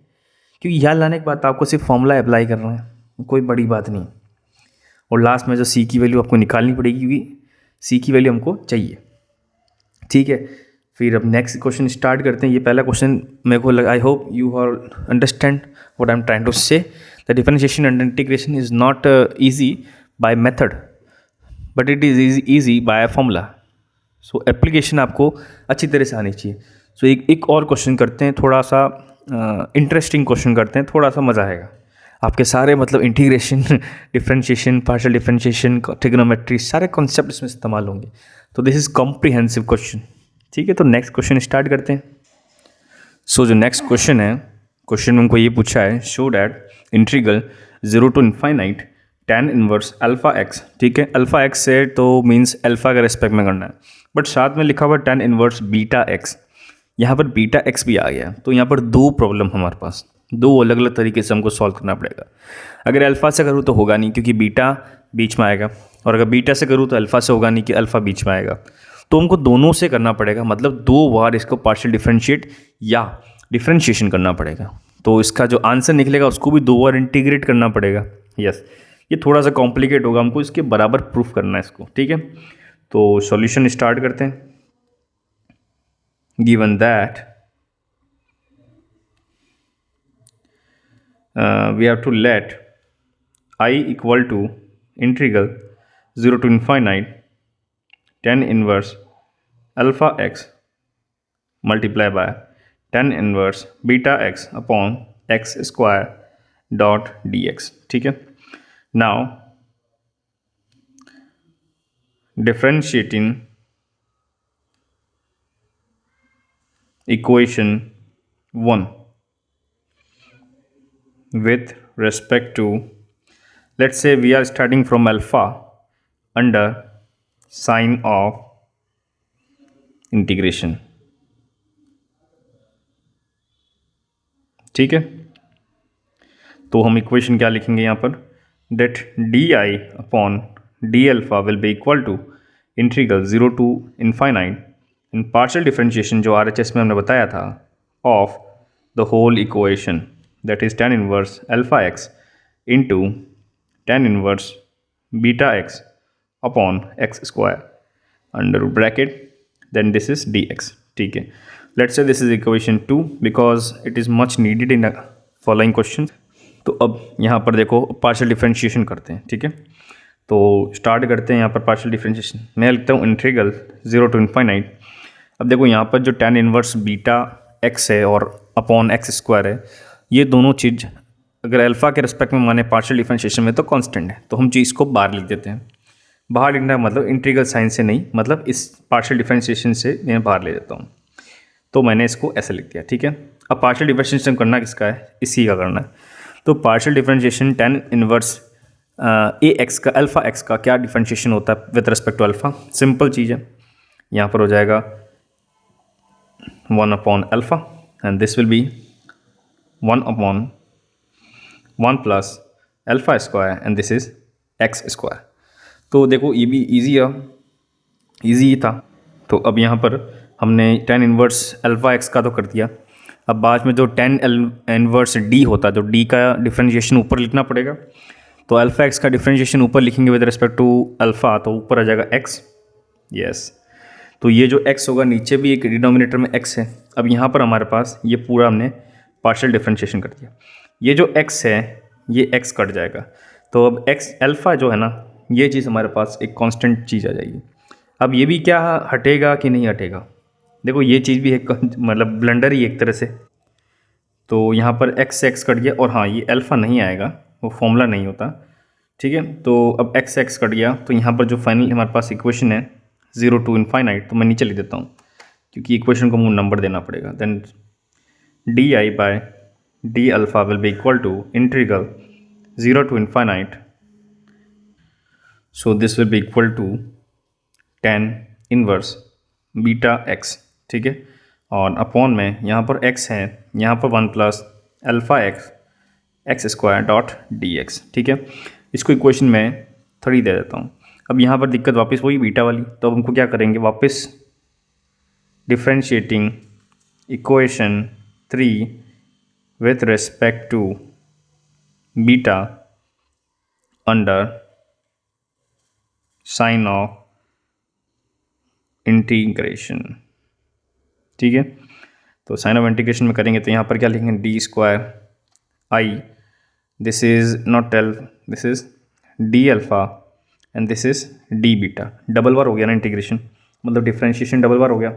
क्योंकि यहाँ लाने के बाद आपको सिर्फ फॉर्मूला अप्लाई करना है, कोई बड़ी बात नहीं। और लास्ट में जो सी की वैल्यू आपको निकालनी पड़ेगी, क्योंकि सी की वैल्यू हमको चाहिए। ठीक है, फिर अब नेक्स्ट क्वेश्चन स्टार्ट करते हैं। ये पहला क्वेश्चन मेरे को लगा, I hope you are understand what I am trying to say. The differentiation and integration is not easy by method, but it is easy by formula. So application आपको अच्छी तरह से आनी चाहिए। सो एक और क्वेश्चन करते हैं, थोड़ा सा इंटरेस्टिंग क्वेश्चन करते हैं, थोड़ा सा मज़ा आएगा। आपके सारे मतलब integration, differentiation, partial differentiation, trigonometry, सारे कॉन्सेप्ट इसमें इस्तेमाल होंगे। तो दिस इज़ कॉम्प्रिहेंसिव क्वेश्चन। ठीक है, तो नेक्स्ट क्वेश्चन स्टार्ट करते हैं। सो जो नेक्स्ट क्वेश्चन है, क्वेश्चन में हमको ये पूछा है, show that integral 0 to infinite tan inverse alpha x. ठीक है, अल्फा एक्स से तो मीन्स अल्फा के रेस्पेक्ट में करना है, बट साथ में लिखा हुआ tan इनवर्स बीटा एक्स। यहाँ पर बीटा एक्स भी आ गया, तो यहाँ पर दो प्रॉब्लम हमारे पास, दो अलग अलग तरीके से हमको सॉल्व करना पड़ेगा। अगर अल्फा से करूँ तो होगा नहीं, क्योंकि बीटा बीच में आएगा, और अगर बीटा से करूँ तो अल्फा से होगा नहीं, कि अल्फा बीच में आएगा। तो हमको दोनों से करना पड़ेगा, मतलब दो बार इसको पार्शियल डिफरेंशिएट या डिफरेंशिएशन करना पड़ेगा। तो इसका जो आंसर निकलेगा उसको भी दो बार इंटीग्रेट करना पड़ेगा। यस, ये थोड़ा सा कॉम्प्लिकेट होगा, हमको इसके बराबर प्रूफ करना है इसको। ठीक है, तो सॉल्यूशन स्टार्ट करते हैं। Given that we have to let I equal to integral 0 to infinite tan inverse alpha x multiply by tan inverse beta x upon x square dot dx। ठीक है, now differentiating equation 1 with respect to, let's say we are starting from alpha under sign of integration। ठीक है, तो हम equation क्या लिखेंगे यहाँ पर, that d I upon d alpha will be equal to integral 0 to infinite in partial differentiation, जो RHS में हमने बताया था, of the whole equation that is tan inverse alpha x into tan inverse beta x upon x square under bracket, then this is dx। ठीक है, let's say this is equation 2 because it is much needed in the following question। तो अब यहाँ पर देखो partial differentiation करते हैं। ठीक है, तो स्टार्ट करते हैं यहाँ पर पार्शियल डिफरेंशिएशन। मैं लिखता हूँ इंटीग्रल 0 to इनफाइनाइट। अब देखो यहाँ पर जो tan इनवर्स बीटा x है और अपॉन x स्क्वायर है, ये दोनों चीज़ अगर अल्फ़ा के रिस्पेक्ट में माने पार्शियल डिफरेंशिएशन में तो कांस्टेंट है, तो हम चीज़ को बाहर लिख देते हैं। बाहर लिखना मतलब इंटीग्रल साइन से नहीं, मतलब इस पार्शियल डिफरेंशिएशन से मैं बाहर ले देता हूँ। तो मैंने इसको ऐसे लिख दिया। ठीक है, अब पार्शियल डिफरेंशिएशन करना किसका है, इसी का करना है। तो partial differentiation tan inverse A X का, अल्फ़ा एक्स का क्या डिफरेंशिएशन होता है with respect to alpha, simple चीज़ है। यहाँ पर हो जाएगा 1 upon alpha and this will be 1 upon 1 plus alpha square and this is x square। तो देखो ये भी ईजी ही था। तो अब यहाँ पर हमने tan इनवर्स अल्फ़ा x का तो कर दिया। अब बाद में जो tan इनवर्स d होता है, जो d का डिफरेंशिएशन ऊपर लिखना पड़ेगा। तो अल्फ़ा x का डिफरेंशिएशन ऊपर लिखेंगे विद रिस्पेक्ट टू अल्फ़ा, तो ऊपर आ जाएगा x। यस, तो ये जो x होगा, नीचे भी एक डिनोमिनेटर में x है। अब यहाँ पर हमारे पास ये पूरा हमने पार्शियल डिफरेंशिएशन कर दिया। ये जो x है ये x कट जाएगा, तो अब x अल्फ़ा जो है ना, ये चीज़ हमारे पास एक कांस्टेंट चीज़ आ जाएगी। अब ये भी क्या हटेगा कि नहीं हटेगा, देखो ये चीज़ भी एक मतलब ब्लंडर ही एक तरह से। तो यहाँ पर x कट गया, और हाँ ये अल्फ़ा नहीं आएगा, वो फॉर्मूला नहीं होता। ठीक है, तो अब x कट गया, तो यहाँ पर जो फाइनल हमारे पास इक्वेशन है 0 to इनफाइनाइट, तो मैं नीचे लिख देता हूँ क्योंकि इक्वेशन को मुझे नंबर देना पड़ेगा। Then d I by d alpha will be equal to integral 0 to infinite, so this will be equal to tan inverse beta x। ठीक है, और अपॉन में यहाँ पर x है, यहाँ पर 1 plus alpha x x square dot D x. ठीक है, इसको इक्वेशन में 3 दे देता हूँ। अब यहाँ पर दिक्कत वापस वही बीटा वाली, तो अब हमको क्या करेंगे, वापस differentiating equation 3 with respect to beta under sign of integration. ठीक है, तो साइन ऑफ इंटीग्रेशन में करेंगे तो यहाँ पर क्या लिखेंगे, D square I, this is not L, this is D alpha and this is D beta. Double बार हो गया ना इंटीग्रेशन, मतलब डिफ्रेंशिएशन डबल बार हो गया।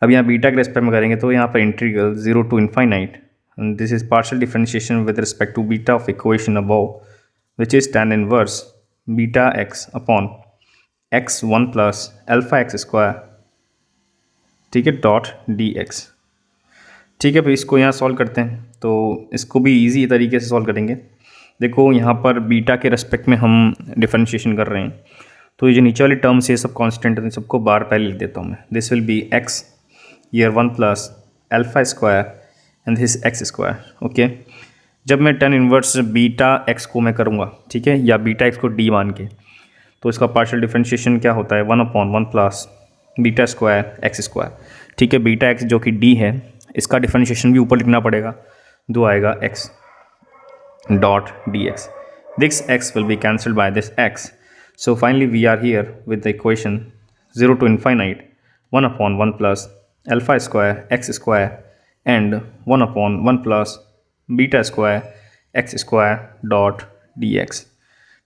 अब यहाँ बीटा के रेस्पेक्ट में करेंगे तो यहाँ पर integral 0 to infinite, and this is partial differentiation with respect to beta of equation above which is tan inverse beta x upon x 1 plus alpha x square. ठीक है, डॉट डी एक्स। ठीक है, फिर इसको यहाँ सॉल्व करते हैं, तो इसको भी इजी तरीके से सॉल्व करेंगे। देखो यहाँ पर बीटा के रेस्पेक्ट में हम डिफरेंशिएशन कर रहे हैं, तो ये जो नीचे वाली टर्म्स है सब कांस्टेंट है, सबको बार पहले लिख देता हूँ मैं। This will B x year 1 plus alpha square and this x square. Okay, जब मैं tan इनवर्स बीटा एक्स को मैं करूँगा, ठीक है, या बीटा एक्स को डी मान के, तो इसका पार्शियल डिफरेंशिएशन क्या होता है, 1/1 plus beta square x square. ठीक है, बीटा एक्स जो कि डी है, इसका डिफरेंशिएशन भी ऊपर लिखना पड़ेगा, दो आएगा x dot D x. This x will be cancelled by this x, so finally we are here with the equation 0 to infinite 1/1 plus alpha square x square and 1/1 plus beta square x square dot D x.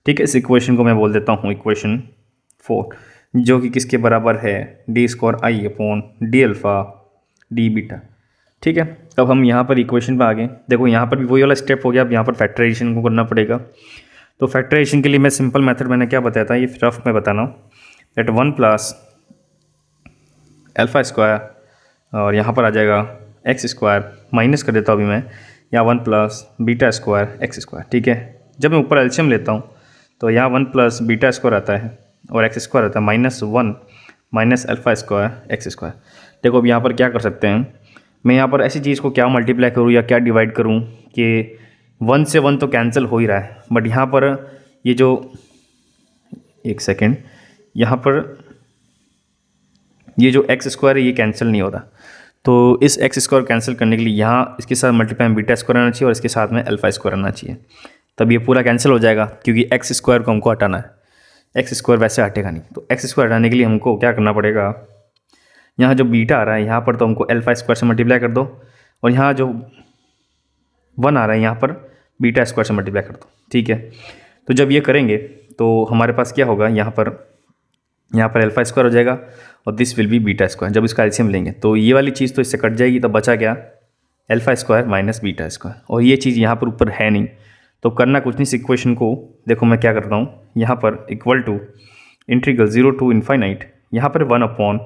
ठीक है, इस equation को मैं बोल देता हूँ equation 4, जो कि किसके बराबर है, D square I upon D alpha D beta. ठीक है, अब हम यहाँ पर इक्वेशन पे आ गए। देखो यहाँ पर भी वही वाला स्टेप हो गया, अब यहाँ पर फैक्टराइजेशन को करना पड़ेगा। तो फैक्टराइजेशन के लिए मैं सिंपल मेथड मैंने क्या बताया था, ये रफ में बताना दैट 1 प्लस अल्फ़ा स्क्वायर और यहाँ पर आ जाएगा एक्स स्क्वायर, माइनस कर देता हूँ अभी मैं, या 1 plus beta square x square. ठीक है, जब मैं ऊपर एलसीएम लेता हूँ तो यहाँ 1 प्लस बीटा स्क्वायर आता है और एक्स स्क्वायर आता है -1 minus alpha square x square. देखो अब यहाँ पर क्या कर सकते हैं, मैं यहाँ पर ऐसी चीज़ को क्या मल्टीप्लाई करूँ या क्या डिवाइड करूँ कि 1 से 1 तो कैंसिल हो ही रहा है, बट यहाँ पर ये जो, एक सेकेंड, यहाँ पर ये जो एक्स स्क्वायर है ये कैंसिल नहीं हो रहा, तो इस एक्स स्क्वायर कैंसिल करने के लिए यहाँ इसके साथ मल्टीप्लाई में बीटा स्क्वायर आना चाहिए और इसके साथ में अल्फ़ा स्क्वायर आना चाहिए, तब ये पूरा कैंसिल हो जाएगा, क्योंकि एक्स स्क्वायर को हमको हटाना है। एक्स स्क्वायर वैसे हटेगा नहीं, तो एक्स स्क्वायर हटाने के लिए हमको क्या करना पड़ेगा, यहाँ जो बीटा आ रहा है यहाँ पर तो हमको अल्फ़ा स्क्वायर से मल्टीप्लाई कर दो, और यहाँ जो 1 आ रहा है यहाँ पर बीटा स्क्वायर से मल्टीप्लाई कर दो। ठीक है, तो जब ये करेंगे तो हमारे पास क्या होगा, यहाँ पर अल्फ़ा स्क्वायर हो जाएगा और this will B beta square. जब इसका एलसीएम लेंगे तो ये वाली चीज़ तो इससे कट जाएगी, तो बचा क्या, alpha square minus beta square, और ये चीज़ यहाँ पर ऊपर है नहीं, तो करना कुछ नहीं। इस इक्वेशन को देखो मैं क्या करता हूँ, यहाँ पर equal to integral 0 to infinite, यहाँ पर 1/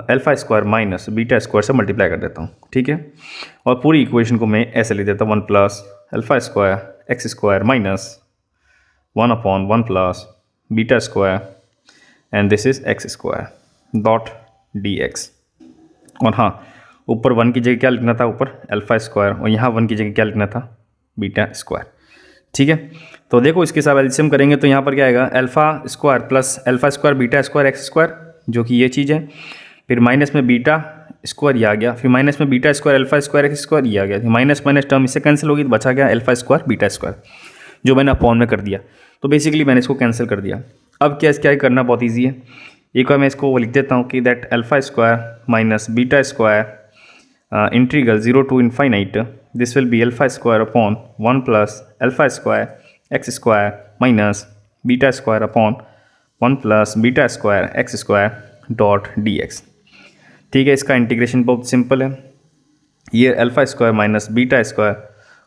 alpha square minus beta square से मल्टीप्लाई कर देता हूँ। ठीक है, और पूरी इक्वेशन को मैं ऐसे लिख देता हूँ, 1 plus alpha square x square minus 1/1 plus beta square and this is x square dot D x. और हाँ, ऊपर 1 की जगह क्या लिखना था, ऊपर अल्फ़ा स्क्वायर, और यहाँ 1 की जगह क्या लिखना था, बीटा स्क्वायर। ठीक है, तो देखो इसके साथ एलसीएम करेंगे तो यहाँ पर क्या आएगा, alpha square plus alpha square beta square x square, जो कि ये चीज़ है, फिर माइनस में बीटा स्क्वायर ये आ गया, फिर माइनस में beta square alpha square x square ये आ गया, माइनस माइनस टर्म इससे कैंसिल होगी तो बचा गया अल्फ़ा स्क्वायर बीटा स्क्वायर, जो मैंने अपॉन में कर दिया। तो बेसिकली मैंने इसको कैंसिल कर दिया। अब क्या करना बहुत ईजी है, एक बार मैं इसको लिख देता हूँ कि that alpha square minus beta square integral 0 to infinite, this will B alpha square upon 1 plus alpha square x square minus beta square upon 1 plus beta square x square dot D x. ठीक है, इसका integration बहुत simple है, ये alpha square minus beta square,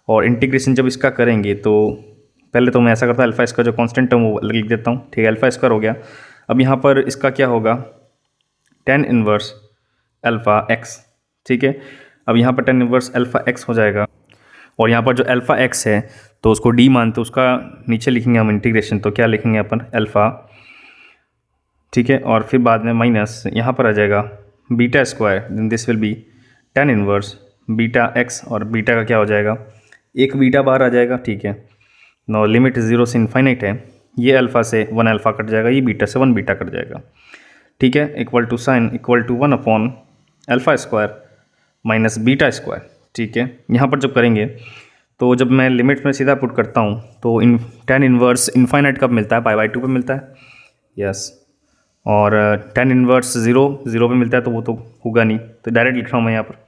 और integration जब इसका करेंगे तो पहले तो मैं ऐसा करता हूँ, अल्फ़ा स्क्वायर जो कांस्टेंट है वो लिख देता हूँ। ठीक है, अल्फ़ा स्क्वायर हो गया। अब यहाँ पर इसका क्या होगा, tan इनवर्स अल्फ़ा एक्स। ठीक है, अब यहाँ पर tan इनवर्स अल्फ़ा एक्स हो जाएगा, और यहाँ पर जो अल्फ़ा एक्स है तो उसको डी मानते, उसका नीचे लिखेंगे हम इंटीग्रेशन, तो क्या लिखेंगे अपन, अल्फ़ा। ठीक है, और फिर बाद में माइनस यहाँ पर आ जाएगा beta square, this will B tan inverse beta x और बीटा का क्या हो जाएगा, एक बीटा बाहर आ जाएगा, ठीक है। नो लिमिट 0 से इन्फाइनाइट है, ये अल्फ़ा से 1 अल्फ़ा कट जाएगा, ये बीटा से 1 बीटा कट जाएगा, ठीक है। Equal to sign equal to 1 upon alpha square minus beta square, ठीक है। यहाँ पर जब करेंगे तो जब मैं लिमिट में सीधा पुट करता हूँ तो इन tan इनवर्स इन्फाइनाइट कब मिलता है, पाई/2 पे मिलता है, यस। और tan इनवर्स 0 पे मिलता है तो वो तो होगा नहीं, तो डायरेक्ट लिख रहा हूँ मैं यहाँ पर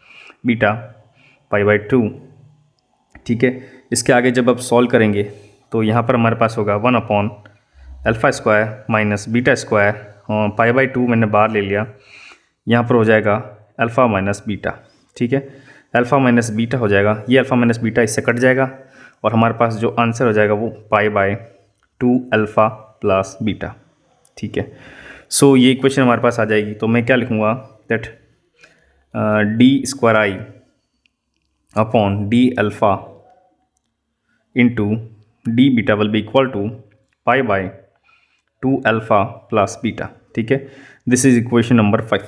बीटा पाई/2, ठीक है। इसके आगे जब आप सॉल्व करेंगे तो यहाँ पर हमारे पास होगा 1 upon alpha square minus beta square, और पाई/2 मैंने बाहर ले लिया, यहाँ पर हो जाएगा अल्फ़ा माइनस बीटा, ठीक है। अल्फ़ा माइनस बीटा हो जाएगा, ये अल्फ़ा माइनस बीटा इससे कट जाएगा और हमारे पास जो आंसर हो जाएगा वो पाई/2 अल्फ़ा प्लस बीटा, ठीक है। सो ये इक्वेशन हमारे पास आ जाएगी, तो मैं क्या लिखूँगा that D square I upon D alpha into D beta will be equal to पाई/2 अल्फ़ा प्लस बीटा, ठीक है। This is equation number 5।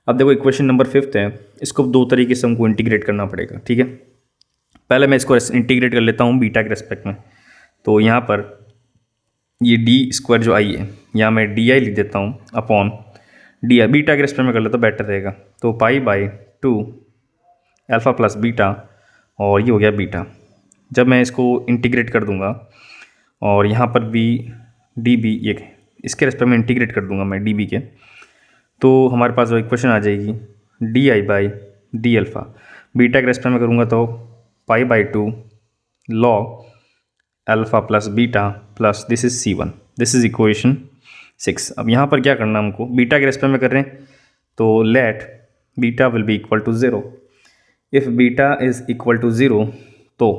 अब देखो इक्वेशन नंबर 5 है, इसको दो तरीके से हमको इंटीग्रेट करना पड़ेगा, ठीक है। पहले मैं इसको इंटीग्रेट कर लेता हूँ बीटा के रेस्पेक्ट में, तो यहाँ पर ये डी स्क्वायर जो आई है यहाँ मैं डी आई लिख देता हूँ अपॉन डी आई, बीटा के रेस्पेक्ट में कर लेता तो बेटर रहेगा, तो पाई/2 अल्फ़ा प्लस बीटा, और ये हो गया बीटा। जब मैं इसको इंटीग्रेट कर दूंगा और यहाँ पर भी डी बी ये इसके रेस्पेक्ट में इंटीग्रेट कर दूंगा मैं डी बी के, तो हमारे पास जो इक्वेशन आ जाएगी D I by D alpha, beta के रेस्पेक्ट में करूँगा तो पाई/2 log alpha plus beta plus this is C1, this is equation 6। अब यहाँ पर क्या करना हमको, बीटा के रेस्पेक्ट में कर रहे हैं तो let beta will be equal to 0, if beta is equal to 0 तो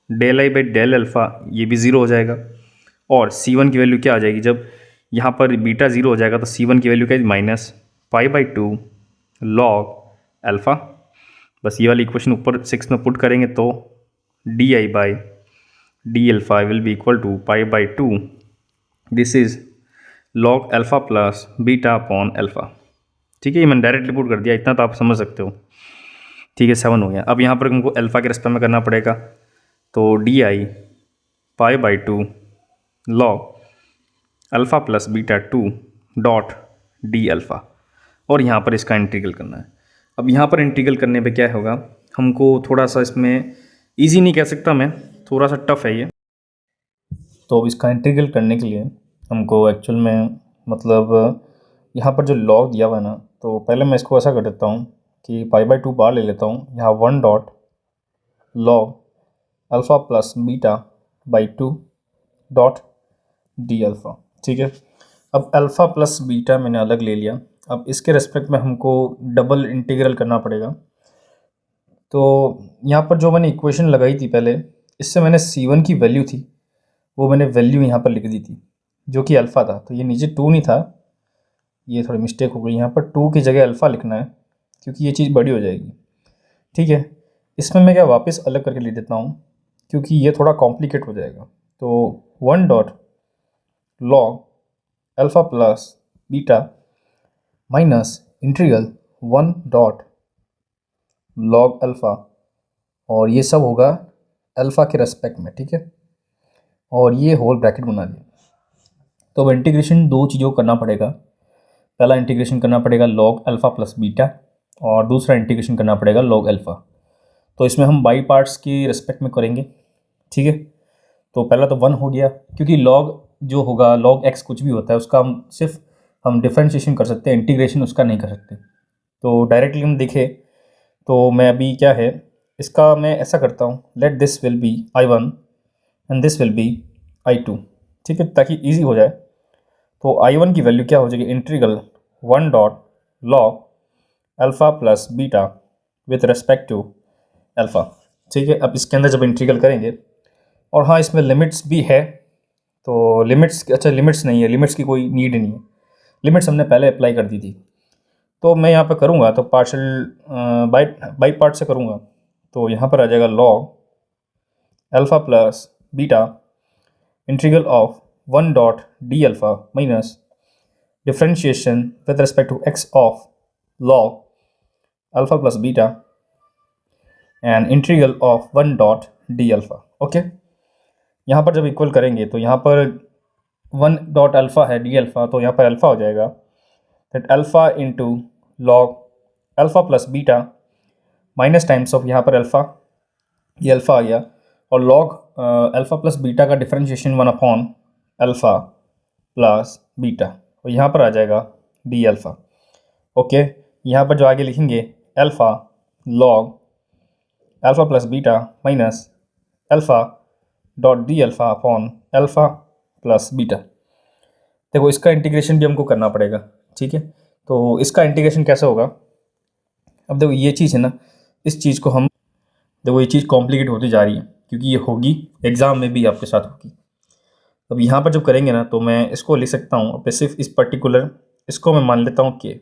del I by del alpha ये भी 0 हो जाएगा, और C1 की वैल्यू क्या आ जाएगी, जब यहाँ पर बीटा 0 हो जाएगा तो C1 की वैल्यू क्या है, माइनस पाई/2 लॉग अल्फ़ा। बस ये वाली इक्वेशन ऊपर 6 में पुट करेंगे तो D I by D alpha will be equal to पाई/2, this is log alpha plus beta upon alpha, ठीक है। ये मैंने डायरेक्टली पुट कर दिया, इतना तो आप समझ सकते हो, ठीक है। 7 हो गया। अब यहाँ पर हमको अल्फ़ा के रेस्पेक्ट में करना पड़ेगा, तो डी आई पाई/2 log alpha plus beta 2 dot d alpha, और यहाँ पर इसका इंटीग्रल करना है। अब यहाँ पर इंटीग्रल करने पे क्या होगा, हमको थोड़ा सा इसमें इजी नहीं कह सकता मैं, थोड़ा सा टफ है ये, तो इसका इंटीग्रल करने के लिए हमको एक्चुअल में मतलब यहाँ पर जो लॉग दिया हुआ है ना, तो पहले मैं इसको ऐसा कर देता हूँ कि पाई/2 बाहर ले लेता हूँ, यहाँ 1 dot log alpha plus beta by 2 dot d alpha, ठीक है। अब अल्फ़ा प्लस बीटा मैंने अलग ले लिया, अब इसके रेस्पेक्ट में हमको डबल इंटीग्रल करना पड़ेगा। तो यहाँ पर जो मैंने इक्वेशन लगाई थी पहले, इससे मैंने C1 की वैल्यू थी वो मैंने वैल्यू यहाँ पर लिख दी थी जो कि अल्फ़ा था, तो ये नीचे 2 नहीं था, ये थोड़ी मिस्टेक हो गई, यहाँ पर 2 की जगह अल्फ़ा लिखना है क्योंकि ये चीज़ बड़ी हो जाएगी, ठीक है। इसमें मैं क्या वापस अलग करके लिख देता हूँ क्योंकि ये थोड़ा कॉम्प्लिकेट हो जाएगा, तो 1 dot log alpha plus beta minus integral 1 dot log alpha, और ये सब होगा अल्फ़ा के रेस्पेक्ट में, ठीक है। और ये होल ब्रैकेट बना दिया। तो अब इंटीग्रेशन दो चीज़ों को करना पड़ेगा, पहला इंटीग्रेशन करना पड़ेगा लॉग अल्फ़ा प्लस बीटा, और दूसरा इंटीग्रेशन करना पड़ेगा लॉग अल्फ़ा। तो इसमें हम बाई पार्ट्स की रेस्पेक्ट में करेंगे, ठीक है। तो पहला तो 1 हो गया, क्योंकि लॉग जो होगा लॉग एक्स कुछ भी होता है उसका हम डिफ्रेंशिएशन कर सकते हैं, इंटीग्रेशन उसका नहीं कर सकते। तो डायरेक्टली हम देखें तो मैं अभी क्या है इसका मैं ऐसा करता हूँ, let this will B I1 and this will B I2, ठीक है, ताकि ईजी हो जाए। तो I1 की वैल्यू क्या हो जाएगी, integral 1 dot log alpha plus beta with respect to alpha, ठीक है। अब इसके अंदर जब इंटीग्रल करेंगे, और हाँ इसमें लिमिट्स भी है, तो लिमिट्स अच्छा लिमिट्स नहीं है, लिमिट्स की कोई नीड नहीं है, लिमिट्स हमने पहले अप्लाई कर दी थी। तो मैं यहाँ पर करूँगा तो पार्शियल बाई पार्ट से करूँगा, तो यहाँ पर आ जाएगा log alpha plus beta integral of 1 dot d alpha minus differentiation with respect to x of log alpha plus beta and integral of 1 dot d alpha. Okay, यहाँ पर जब इक्वल करेंगे तो यहाँ पर 1 डॉट अल्फ़ा है डी अल्फ़ा, तो यहाँ पर अल्फ़ा हो जाएगा that alpha into log alpha plus beta minus times of यहाँ पर अल्फ़ा, ये अल्फ़ा आ गया, और लॉग अल्फ़ा प्लस बीटा का differentiation 1 upon alpha plus beta, और यहाँ पर आ जाएगा डी अल्फ़ा। ओके, यहाँ पर जो आगे लिखेंगे alpha log alpha plus beta minus alpha dot d alpha upon alpha plus beta. देखो इसका इंटीग्रेशन भी हमको करना पड़ेगा, ठीक है। तो इसका इंटीग्रेशन कैसे होगा, अब देखो ये चीज़ है ना, इस चीज़ को हम देखो ये चीज़ कॉम्प्लिकेट होती जा रही है क्योंकि ये होगी एग्ज़ाम में भी आपके साथ होगी। अब यहाँ पर जब करेंगे ना तो मैं इसको लिख सकता हूँ, अब सिर्फ इस पर्टिकुलर इसको मैं मान लेता हूँ के,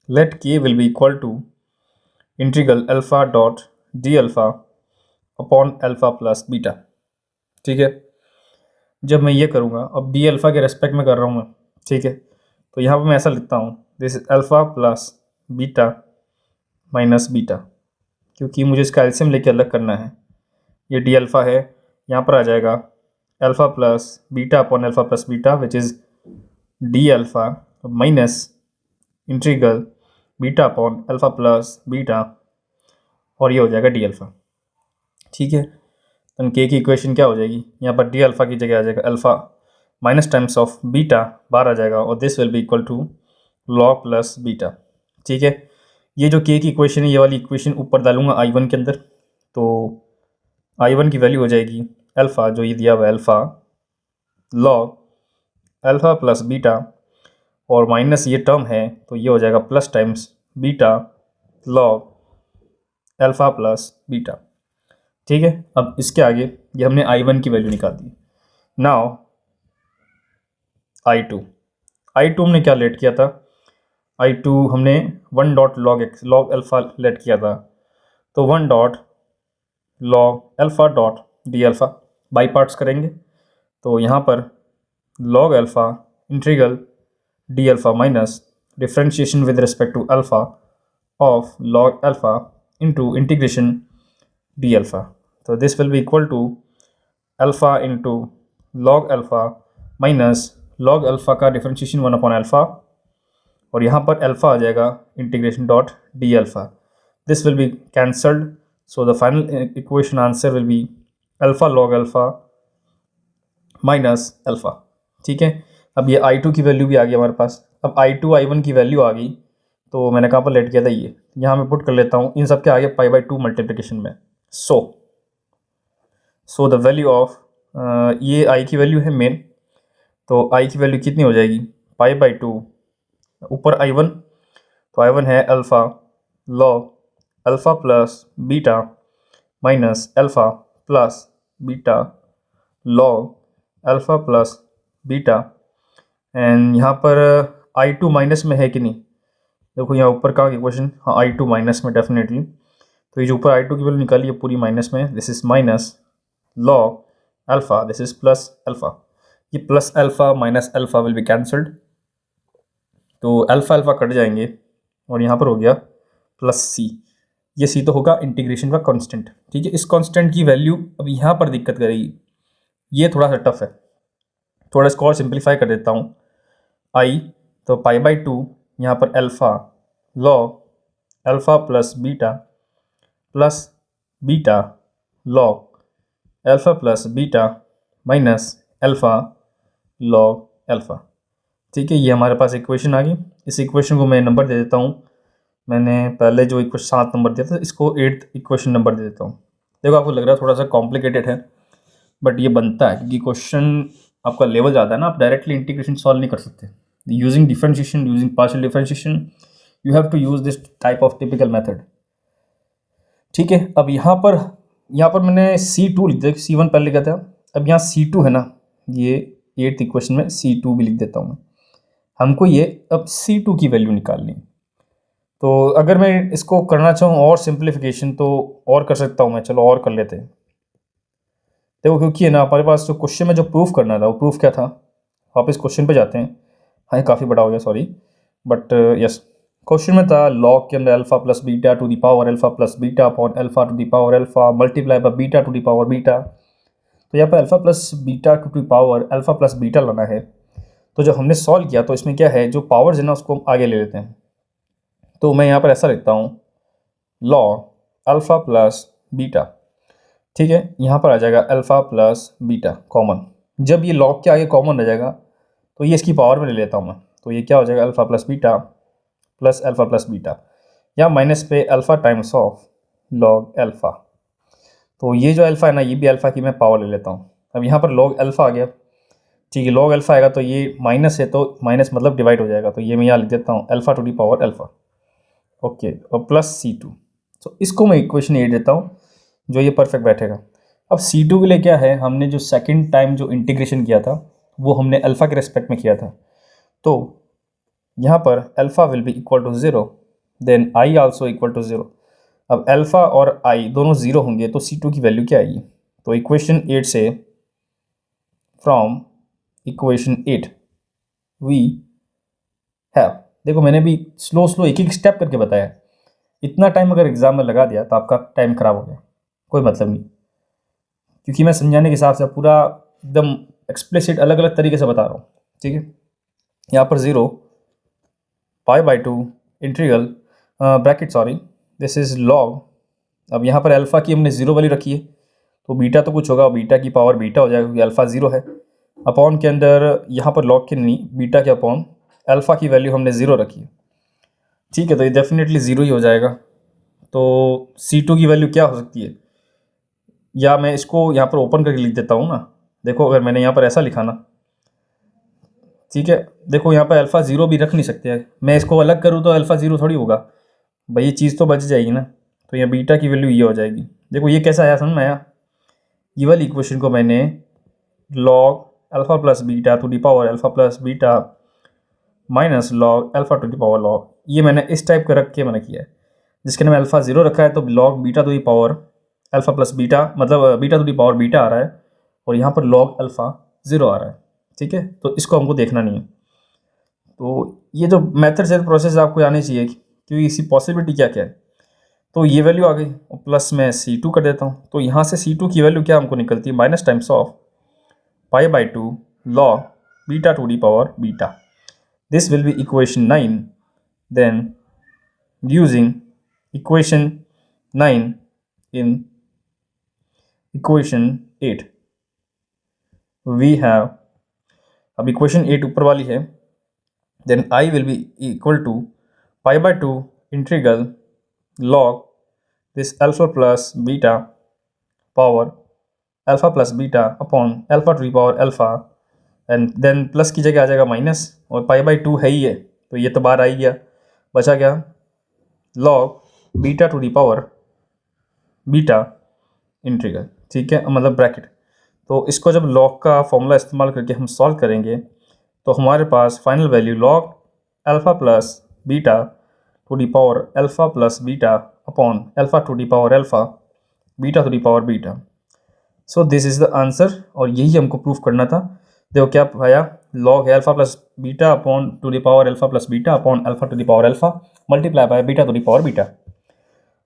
let k will be equal to integral alpha dot d alpha upon alpha plus beta, ठीक है। जब मैं ये करूँगा, अब डी अल्फ़ा के रेस्पेक्ट में कर रहा हूँ मैं, ठीक है, तो यहाँ पर मैं ऐसा लिखता हूँ this is alpha plus beta minus beta, क्योंकि मुझे इसका एलसीएम लेके अलग करना है। ये डी अल्फ़ा है, यहाँ पर आ जाएगा alpha plus beta upon alpha plus beta which is D alpha minus integral beta upon alpha plus beta, और ये हो जाएगा डी अल्फ़ा, ठीक है। तो के की इक्वेशन क्या हो जाएगी, यहाँ पर डी अल्फ़ा की जगह आ जाएगा alpha minus times of beta बाहर आ जाएगा, और this will be equal to log plus beta, ठीक है। ये जो के की इक्वेशन है, ये वाली इक्वेशन ऊपर डालूंगा I1 के अंदर, तो I1 की वैल्यू हो जाएगी अल्फ़ा, जो ये दिया हुआ है alpha log alpha plus beta, और माइनस ये टर्म है तो ये हो जाएगा plus times beta log alpha plus beta, ठीक है। अब इसके आगे ये हमने I1 की वैल्यू निकाल दी। नाउ I2 हमने क्या लेट किया था, I2 हमने 1 डॉट लॉग अल्फ़ा लेट किया था, तो 1 dot log alpha dot d alpha by parts करेंगे, तो यहाँ पर log alpha integral d alpha minus differentiation with respect to alpha of log alpha into integration d alpha, तो this will be equal to alpha into log alpha minus log alpha का differentiation 1 upon alpha, और यहाँ पर alpha आ जाएगा integration dot d alpha, this will be cancelled, so the final equation answer will be alpha log alpha minus alpha, ठीक है। अब ये I2 की वैल्यू भी आ गई हमारे पास। अब I2 I1 की वैल्यू आ गई, तो मैंने कहाँ पर लेट किया था, ये यहाँ मैं पुट कर लेता हूँ इन सब के आगे π/2 मल्टीप्लिकेशन में। सो द वैल्यू ऑफ ये I की वैल्यू है मेन, तो I की वैल्यू कितनी हो जाएगी π/2 ऊपर I1, तो I1 है alpha log alpha plus beta minus alpha plus beta log alpha plus beta, and यहाँ पर I2 माइनस में है कि नहीं, देखो यहाँ ऊपर का इक्वेशन, हाँ I2 माइनस में डेफिनेटली, तो ये जो ऊपर I2 की वैल्यू निकाली है पूरी माइनस में, this is minus log alpha, this is plus alpha, ये plus alpha minus alpha will be cancelled, तो अल्फ़ा अल्फ़ा कट जाएंगे, और यहाँ पर हो गया प्लस सी, ये सी तो होगा इंटीग्रेशन का कांस्टेंट, ठीक है। इस कांस्टेंट की वैल्यू अब यहाँ पर दिक्कत करेगी, ये थोड़ा सा टफ है, थोड़ा इसको और सिंप्लीफाई कर देता हूँ। I तो π/2 यहाँ पर alpha log alpha plus beta log alpha plus beta minus alpha log alpha, ठीक है। ये हमारे पास इक्वेशन आ गई। इस इक्वेशन को मैं नंबर दे देता हूँ, मैंने पहले जो इक्वेशन 7 नंबर दिया था, इसको 8th इक्वेशन नंबर दे देता हूँ। देखो आपको लग रहा है थोड़ा सा कॉम्प्लिकेटेड है, बट ये बनता है क्योंकि क्वेश्चन आपका लेवल ज़्यादा है ना, आप डायरेक्टली इंटीग्रेशन सॉल्व नहीं कर सकते। Using differentiation, using partial differentiation, you have to use this type of typical method, ठीक है। अब यहाँ पर मैंने C2 लिख दिया, C1 पहले लिखा था, अब यहाँ C2 है ना, ये 8th इक्वेशन में C2 भी लिख देता हूँ मैं। हमको ये अब C2 की वैल्यू निकालनी, तो अगर मैं इसको करना चाहूँ और सिंप्लीफिकेशन तो और कर सकता हूँ मैं, चलो और कर लेते हैं। देखो क्योंकि है ना हमारे पास जो क्वेश्चन में जो प्रूफ करना था वो प्रूफ क्या था, वापस क्वेश्चन पे जाते हैं। हाँ ये काफ़ी बड़ा हो गया, सॉरी, बट यस, क्वेश्चन में था लॉग के अंदर alpha plus beta to the power alpha plus beta upon alpha two the power alpha multiply by beta to the power beta. तो यहाँ पर alpha plus beta to the power alpha plus beta लाना है। तो जब हमने solve किया तो इसमें क्या है, जो पावर्स है ना उसको हम आगे ले लेते हैं। तो मैं यहाँ पर ऐसा लिखता हूँ लॉग अल्फा प्लस बीटा, ठीक है, यहाँ पर आ जाएगा अल्फा प्लस बीटा कॉमन। जब ये लॉग के आगे कॉमन रह जाएगा तो ये इसकी पावर में ले लेता हूँ मैं, तो ये क्या हो जाएगा alpha plus beta plus alpha plus beta, या माइनस पे alpha times of log alpha. तो ये जो अल्फा है ना, ये भी अल्फा की मैं पावर ले लेता हूँ। अब यहाँ पर लॉग अल्फा आ गया, ठीक है, लॉग अल्फा आएगा तो ये माइनस है तो माइनस मतलब डिवाइड हो जाएगा, तो ये मैं यहाँ लिख देता हूँ alpha to the power alpha, okay, और प्लस C2। तो इसको मैं इक्वेशन 8 देता हूँ जो ये परफेक्ट बैठेगा। अब C2 के लिए क्या है, हमने जो सेकंड टाइम जो इंटीग्रेशन किया था वो हमने अल्फ़ा के रेस्पेक्ट में किया था, तो यहाँ पर alpha will be equal to 0, then I also equal to 0। अब अल्फ़ा और I दोनों 0 होंगे तो C2 की वैल्यू क्या आएगी, तो इक्वेशन 8 से फ्रॉम इक्वेशन 8 वी हैव, देखो मैंने भी स्लो एक एक स्टेप करके बताया, इतना टाइम अगर एग्जाम में लगा दिया तो आपका टाइम खराब हो गया, कोई मतलब नहीं, क्योंकि मैं समझाने के हिसाब से पूरा एकदम एक्सप्लिसिट अलग अलग तरीके से बता रहा हूँ, ठीक है। यहाँ पर 0 π/2 integral bracket sorry this is log. अब यहाँ पर अल्फ़ा की हमने 0 वैल्यू रखी है तो बीटा तो कुछ होगा, बीटा की पावर बीटा हो जाएगा क्योंकि अल्फ़ा 0 है। अपॉन के अंदर यहाँ पर लॉग के नहीं, बीटा के अपॉन अल्फ़ा की वैल्यू हमने 0 रखी है, ठीक है, तो ये डेफिनेटली 0 ही हो जाएगा। तो C2 की वैल्यू क्या हो सकती है, या मैं इसको यहाँ पर ओपन करके लिख देता हूँ ना, देखो अगर मैंने यहाँ पर ऐसा लिखा ना, ठीक है, देखो यहाँ पर अल्फ़ा 0 भी रख नहीं सकते हैं, मैं इसको अलग करूँ तो अल्फ़ा 0 थोड़ी होगा भाई, ये चीज़ तो बच जाएगी ना। तो यहाँ बीटा की वैल्यू ये हो जाएगी, देखो ये कैसा आया समझ में आया। ये वाली इक्वेशन को मैंने log alpha plus beta to the power alpha plus beta minus log alpha to the power log, ये मैंने इस टाइप का रख के मैंने किया है, जिसके अंदर अल्फ़ा 0 रखा है तो log beta to the power alpha plus beta, मतलब beta to the power beta आ रहा है, और यहाँ पर लॉग अल्फ़ा 0 आ रहा है, ठीक है। तो इसको हमको देखना नहीं है, तो ये जो मेथड से प्रोसेस आपको आनी चाहिए क्योंकि इसी पॉसिबिलिटी क्या क्या है। तो ये वैल्यू आ गई और प्लस में C2 कर देता हूँ, तो यहाँ से C2 की वैल्यू क्या हमको निकलती है, minus times of π/2 log beta to the power beta. This will be equation 9, then using equation 9 in equation 8 we have, अब इक्वेशन 8 ऊपर वाली है, then I will be equal to π/2 integral log this alpha plus beta power alpha plus beta upon alpha to the power alpha, and then plus की जगह आ जाएगा minus, और π/2 है ही है तो ये तो बाहर आ ही गया, बचा क्या log beta to the power beta integral, ठीक है, मतलब ब्रैकेट। तो इसको जब log का फॉर्मूला इस्तेमाल करके हम सॉल्व करेंगे तो हमारे पास final value log alpha plus beta to the power alpha plus beta upon alpha to the power alpha beta to the power beta. So this is the answer, और यही हमको प्रूफ करना था। देखो क्या आया, लॉग है alpha plus beta upon to the power alpha plus beta upon alpha to the power alpha multiply by beta to the power beta.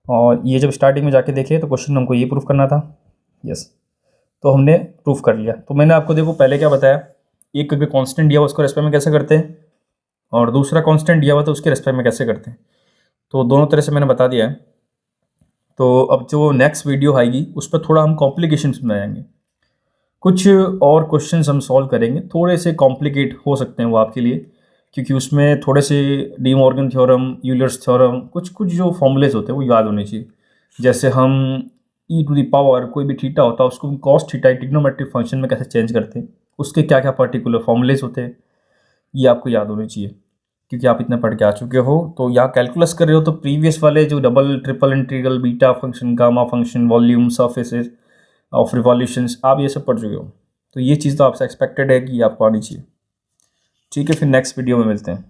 और ये जब स्टार्टिंग में जाके देखे तो क्वेश्चन हमको ये प्रूफ करना था, यस, तो हमने प्रूफ कर लिया। तो मैंने आपको देखो पहले क्या बताया, एक अगर कॉन्स्टेंट दिया हुआ उसको रेस्पेक्ट में कैसे करते हैं, और दूसरा कॉन्स्टेंट दिया हुआ तो उसके रेस्पेक्ट में कैसे करते हैं, तो दोनों तरह से मैंने बता दिया है। तो अब जो नेक्स्ट वीडियो आएगी उस पर थोड़ा हम कॉम्प्लिकेशंस बनाएंगे, कुछ और क्वेश्चंस हम सॉल्व करेंगे, थोड़े से कॉम्प्लिकेट हो सकते हैं वो आपके लिए, क्योंकि उसमें थोड़े से De Morgan theorem, Euler's theorem, कुछ कुछ जो फॉर्मूलेज होते हैं वो याद होने चाहिए। जैसे हम ई टू दी पावर कोई भी थीटा होता है उसको कॉस थीटा ट्रिग्नोमेट्रिक फंक्शन में कैसे चेंज करते हैं, उसके क्या क्या पर्टिकुलर फॉर्मूलेज होते हैं, ये आपको याद होने चाहिए क्योंकि आप इतना पढ़ के आ चुके हो। तो यहाँ कैलकुलस कर रहे हो तो प्रीवियस वाले जो double triple integral, beta function, gamma function, volume, surfaces of revolutions, आप ये सब पढ़ चुके हो, तो ये चीज़ तो आपसे एक्सपेक्टेड है कि आपको आनी चाहिए। ठीक है, फिर नेक्स्ट वीडियो में मिलते हैं।